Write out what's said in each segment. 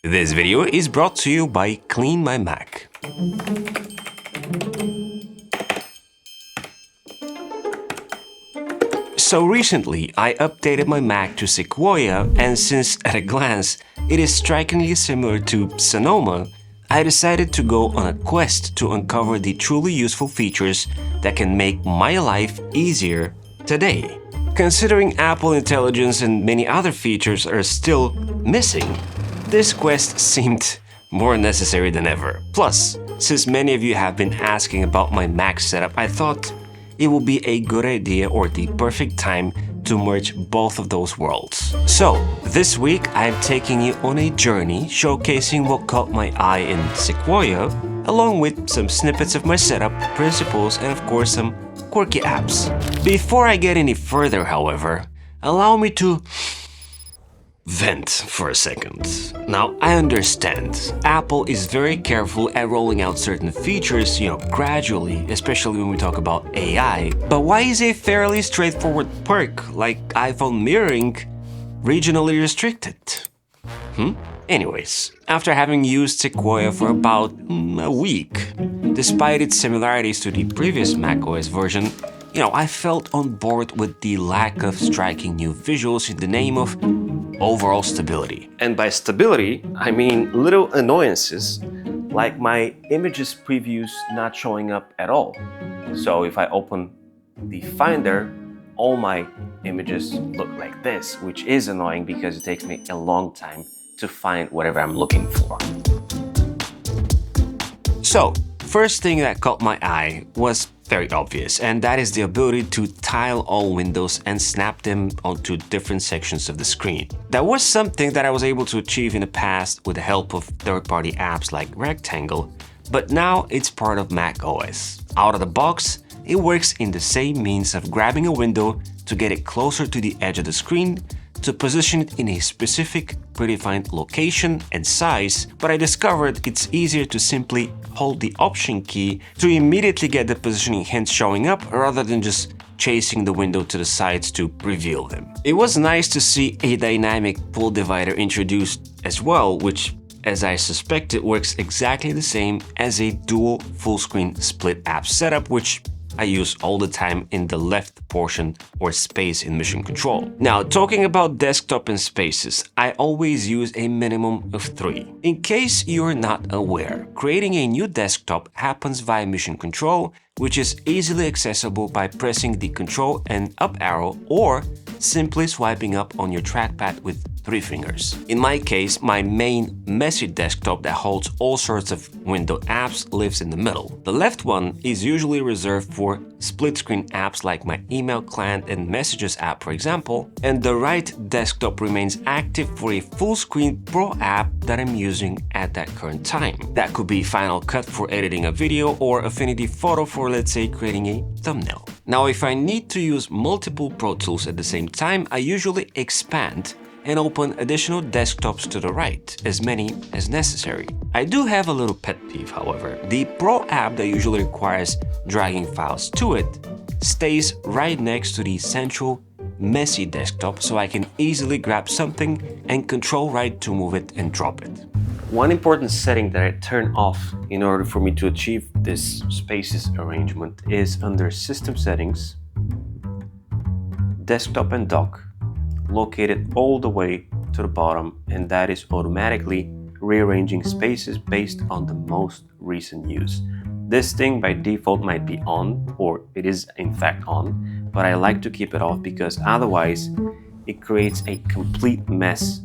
This video is brought to you by CleanMyMac. So recently, I updated my Mac to Sequoia, and since at a glance it is strikingly similar to Sonoma, I decided to go on a quest to uncover the truly useful features that can make my life easier today. Considering Apple Intelligence and many other features are still missing, this quest seemed more necessary than ever. Plus, since many of you have been asking about my Mac setup, I thought it would be a good idea or the perfect time to merge both of those worlds. So, this week I'm taking you on a journey showcasing what caught my eye in Sequoia, along with some snippets of my setup, principles, and of course some quirky apps. Before I get any further, however, allow me to vent for a second. Now, I understand Apple is very careful at rolling out certain features, gradually, especially when we talk about AI. But why is a fairly straightforward perk like iPhone mirroring regionally restricted? Anyways, after having used Sequoia for about a week, despite its similarities to the previous macOS version, I felt on board with the lack of striking new visuals in the name of overall stability. And by stability, I mean little annoyances like my images previews not showing up at all. So if I open the Finder, all my images look like this, which is annoying because it takes me a long time to find whatever I'm looking for. So, first thing that caught my eye was very obvious, and that is the ability to tile all windows and snap them onto different sections of the screen. That was something that I was able to achieve in the past with the help of third-party apps like Rectangle, but now it's part of macOS. Out of the box, it works in the same means of grabbing a window to get it closer to the edge of the screen, to position it in a specific predefined location and size, but I discovered it's easier to simply hold the Option key to immediately get the positioning hints showing up rather than just chasing the window to the sides to reveal them. It was nice to see a dynamic pull divider introduced as well, which, as I suspected, works exactly the same as a dual full-screen split app setup, which I use all the time in the left portion or space in Mission Control. Now, talking about desktop and spaces, I always use a minimum of 3. In case you're not aware, creating a new desktop happens via Mission Control, which is easily accessible by pressing the Control and up arrow or simply swiping up on your trackpad with 3 fingers. In my case, my main messy desktop that holds all sorts of window apps lives in the middle. The left one is usually reserved for split-screen apps like my email client and messages app, for example, and the right desktop remains active for a full-screen pro app that I'm using at that current time. That could be Final Cut for editing a video or Affinity Photo for, let's say, creating a thumbnail. Now, if I need to use multiple Pro Tools at the same time, I usually expand and open additional desktops to the right, as many as necessary. I do have a little pet peeve, however. The Pro app that usually requires dragging files to it stays right next to the central messy desktop, so I can easily grab something and Control right to move it and drop it. One important setting that I turn off in order for me to achieve this spaces arrangement is under System Settings, Desktop and Dock, located all the way to the bottom, and that is automatically rearranging spaces based on the most recent use. This thing by default might be on, or it is in fact on, but I like to keep it off because otherwise it creates a complete mess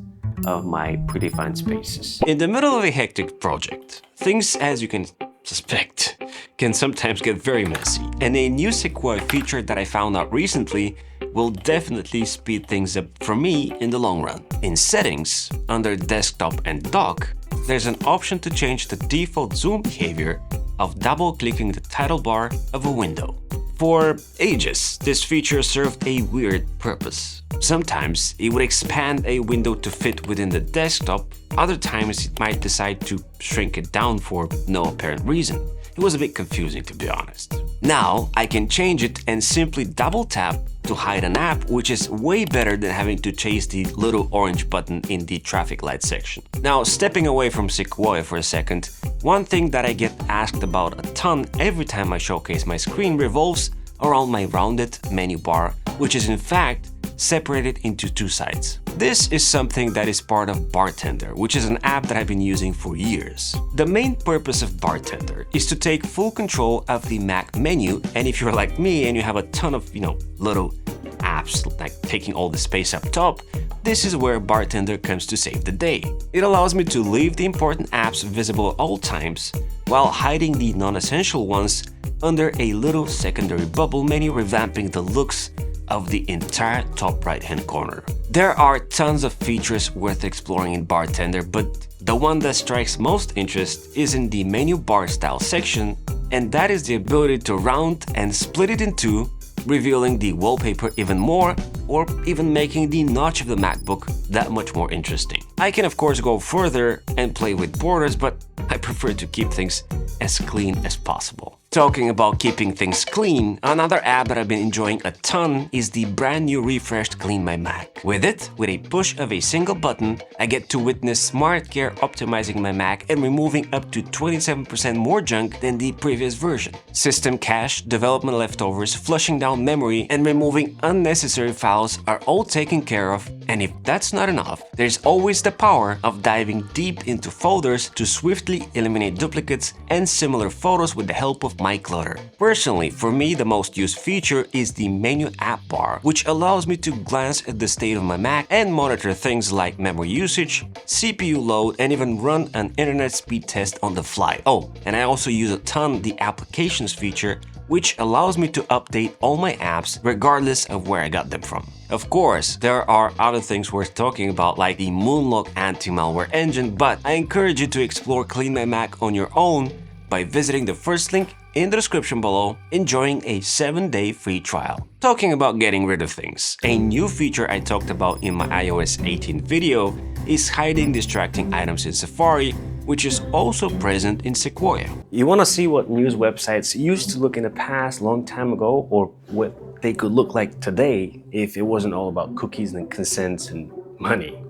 of my predefined spaces. In the middle of a hectic project, things, as you can suspect, can sometimes get very messy, and a new Sequoia feature that I found out recently will definitely speed things up for me in the long run. In Settings, under Desktop and Dock, there's an option to change the default zoom behavior of double-clicking the title bar of a window. For ages, this feature served a weird purpose. Sometimes it would expand a window to fit within the desktop, other times it might decide to shrink it down for no apparent reason. It was a bit confusing, to be honest. Now I can change it and simply double tap to hide an app, which is way better than having to chase the little orange button in the traffic light section. Now, stepping away from Sequoia for a second, one thing that I get asked about a ton every time I showcase my screen revolves around my rounded menu bar, which is in fact separated into two sides. This is something that is part of Bartender, which is an app that I've been using for years. The main purpose of Bartender is to take full control of the Mac menu, and if you're like me and you have a ton of, little apps like taking all the space up top, this is where Bartender comes to save the day. It allows me to leave the important apps visible at all times while hiding the non-essential ones under a little secondary bubble menu, revamping the looks of the entire top right-hand corner. There are tons of features worth exploring in Bartender, but the one that strikes most interest is in the menu bar style section, and that is the ability to round and split it in two, revealing the wallpaper even more, or even making the notch of the MacBook that much more interesting. I can of course go further and play with borders, but I prefer to keep things as clean as possible. Talking about keeping things clean, another app that I've been enjoying a ton is the brand new refreshed CleanMyMac. With it, with a push of a single button, I get to witness smart care optimizing my Mac and removing up to 27% more junk than the previous version. System cache, development leftovers, flushing down memory, and removing unnecessary files are all taken care of, and if that's not enough, there's always the power of diving deep into folders to swiftly eliminate duplicates and similar photos with the help of iCloud. Personally, for me, the most used feature is the menu app bar, which allows me to glance at the state of my Mac and monitor things like memory usage, CPU load, and even run an internet speed test on the fly. Oh, and I also use a ton the applications feature, which allows me to update all my apps regardless of where I got them from. Of course, there are other things worth talking about like the Moonlock anti-malware engine, but I encourage you to explore CleanMyMac on your own by visiting the first link in the description below, enjoying a 7-day free trial. Talking about getting rid of things, a new feature I talked about in my iOS 18 video is hiding distracting items in Safari, which is also present in Sequoia. You want to see what news websites used to look in the past, long time ago, or what they could look like today if it wasn't all about cookies and consents and money?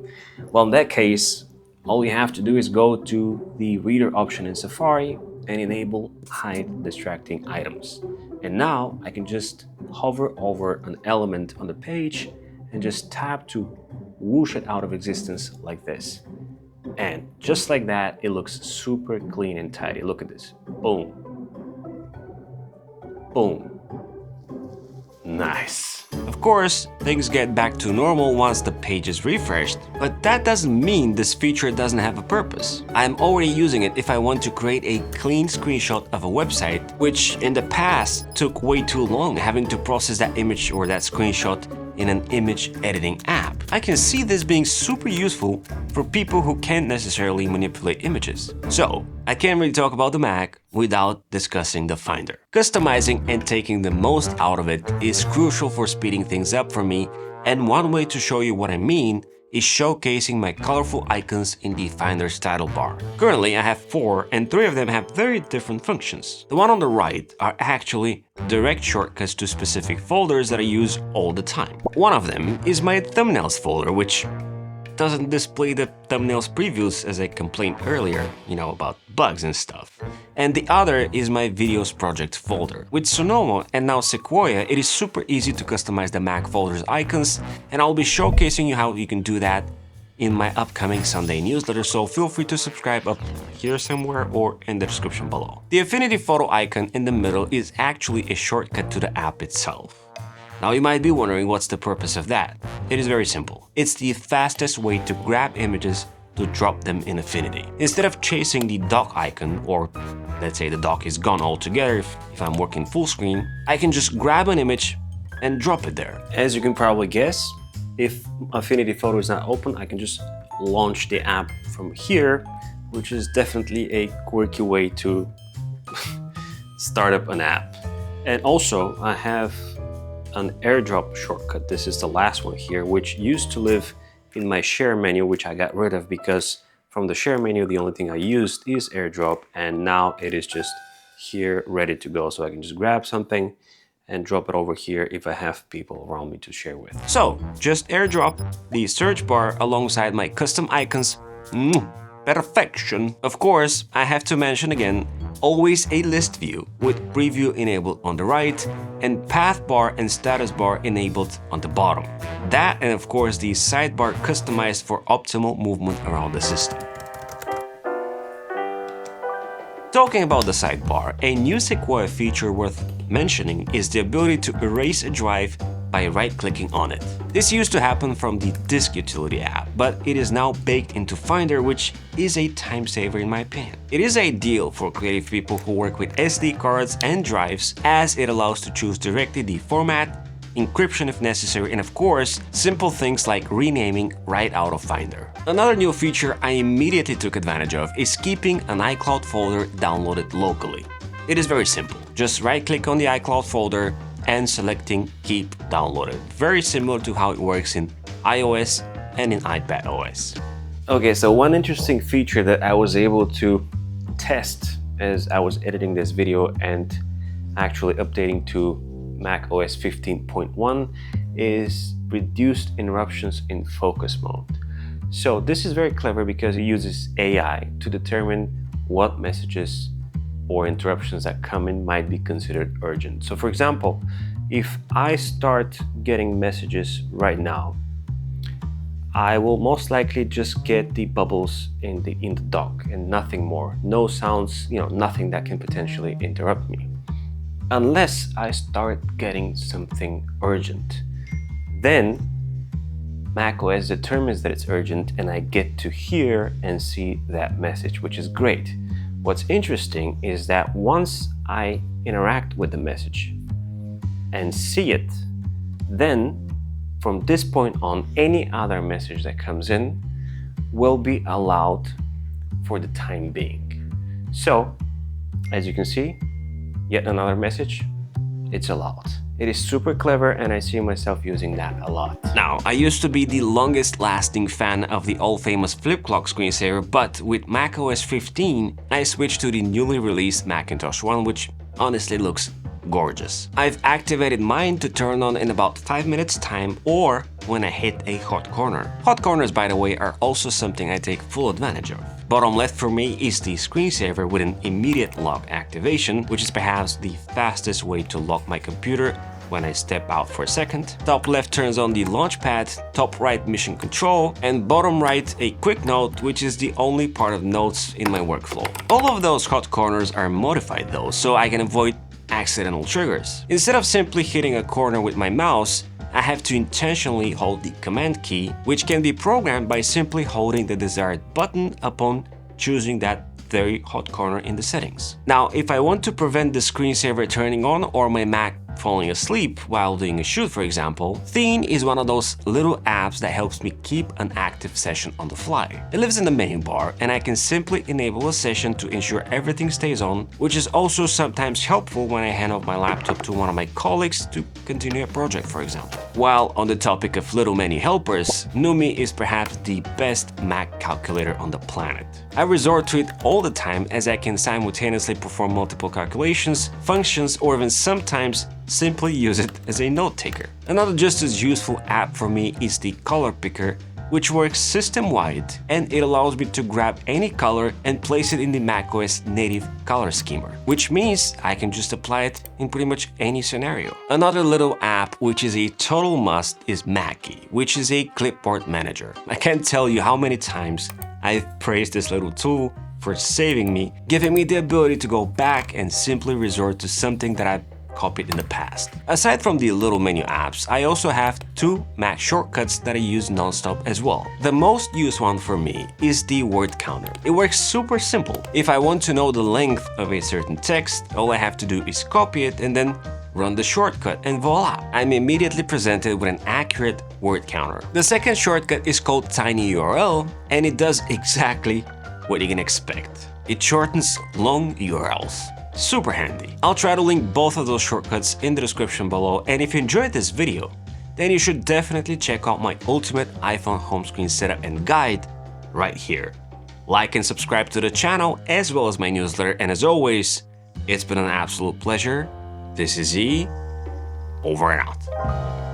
Well, in that case, all you have to do is go to the reader option in Safari and enable hide distracting items. And now I can just hover over an element on the page and just tap to whoosh it out of existence like this. And just like that, it looks super clean and tidy. Look at this. Boom. Boom. Nice. Of course, things get back to normal once the page is refreshed, but that doesn't mean this feature doesn't have a purpose. I'm already using it if I want to create a clean screenshot of a website, which in the past took way too long having to process that image or that screenshot in an image editing app. I can see this being super useful for people who can't necessarily manipulate images. So, I can't really talk about the Mac without discussing the Finder. Customizing and taking the most out of it is crucial for speeding things up for me, and one way to show you what I mean is showcasing my colorful icons in the Finder's title bar. Currently, I have 4, and 3 of them have very different functions. The one on the right are actually direct shortcuts to specific folders that I use all the time. One of them is my thumbnails folder, which doesn't display the thumbnails previews as I complained earlier, about bugs and stuff. And the other is my videos project folder. With Sonoma and now Sequoia, it is super easy to customize the Mac folder's icons, and I'll be showcasing you how you can do that in my upcoming Sunday newsletter, so feel free to subscribe up here somewhere or in the description below. The Affinity photo icon in the middle is actually a shortcut to the app itself. Now you might be wondering what's the purpose of that. It is very simple. It's the fastest way to grab images to drop them in Affinity. Instead of chasing the dock icon, or let's say the dock is gone altogether if I'm working full screen, I can just grab an image and drop it there. As you can probably guess, if Affinity Photo is not open, I can just launch the app from here, which is definitely a quirky way to start up an app. And also, I have an AirDrop shortcut. This is the last one here, which used to live in my share menu, which I got rid of because from the share menu, the only thing I used is AirDrop, and now it is just here ready to go. So I can just grab something and drop it over here if I have people around me to share with. So just airdrop the search bar alongside my custom icons. Perfection. Of course, I have to mention again, always a list view with preview enabled on the right and path bar and status bar enabled on the bottom. That and of course the sidebar customized for optimal movement around the system. Talking about the sidebar, a new Sequoia feature worth mentioning is the ability to erase a drive by right-clicking on it. This used to happen from the Disk Utility app, but it is now baked into Finder, which is a time saver in my opinion. It is ideal for creative people who work with SD cards and drives, as it allows to choose directly the format, encryption if necessary, and of course, simple things like renaming right out of Finder. Another new feature I immediately took advantage of is keeping an iCloud folder downloaded locally. It is very simple. Just right-click on the iCloud folder and selecting Keep Downloaded. Very similar to how it works in iOS and in iPadOS. Okay, so one interesting feature that I was able to test as I was editing this video and actually updating to macOS 15.1 is reduced interruptions in focus mode. So this is very clever because it uses AI to determine what messages or interruptions that come in might be considered urgent. So for example, if I start getting messages right now, I will most likely just get the bubbles in the dock and nothing more. No sounds, nothing that can potentially interrupt me. Unless I start getting something urgent. Then macOS determines that it's urgent and I get to hear and see that message, which is great. What's interesting is that once I interact with the message and see it, then from this point on, any other message that comes in will be allowed for the time being. So, as you can see, yet another message, it's allowed. It is super clever and I see myself using that a lot. Now, I used to be the longest lasting fan of the all famous flip clock screensaver, but with macOS 15, I switched to the newly released Macintosh one, which honestly looks gorgeous. I've activated mine to turn on in about 5 minutes time or when I hit a hot corner. Hot corners, by the way, are also something I take full advantage of. Bottom left for me is the screensaver with an immediate lock activation, which is perhaps the fastest way to lock my computer when I step out for a second. Top left turns on the launchpad, top right mission control, and bottom right a quick note, which is the only part of notes in my workflow. All of those hot corners are modified though, so I can avoid accidental triggers. Instead of simply hitting a corner with my mouse, I have to intentionally hold the command key, which can be programmed by simply holding the desired button upon choosing that very hot corner in the settings. Now, if I want to prevent the screensaver turning on or my Mac falling asleep while doing a shoot, for example, Theine is one of those little apps that helps me keep an active session on the fly. It lives in the menu bar and I can simply enable a session to ensure everything stays on, which is also sometimes helpful when I hand off my laptop to one of my colleagues to continue a project, for example. While on the topic of little menu helpers, Numi is perhaps the best Mac calculator on the planet. I resort to it all the time as I can simultaneously perform multiple calculations, functions, or even sometimes simply use it as a note taker. Another just as useful app for me is the color picker, which works system-wide and it allows me to grab any color and place it in the macOS native color schema, which means I can just apply it in pretty much any scenario. Another little app which is a total must is Mackie, which is a clipboard manager. I can't tell you how many times I've praised this little tool for saving me, giving me the ability to go back and simply resort to something that I've copied in the past. Aside from the little menu apps, I also have 2 Mac shortcuts that I use non-stop as well. The most used one for me is the word counter. It works super simple. If I want to know the length of a certain text, all I have to do is copy it and then run the shortcut and voila! I'm immediately presented with an accurate word counter. The second shortcut is called TinyURL and it does exactly what you can expect. It shortens long URLs. Super handy. I'll try to link both of those shortcuts in the description below, and if you enjoyed this video, then you should definitely check out my ultimate iPhone home screen setup and guide right here. Like and subscribe to the channel as well as my newsletter, and as always, it's been an absolute pleasure. This is E, Over and out.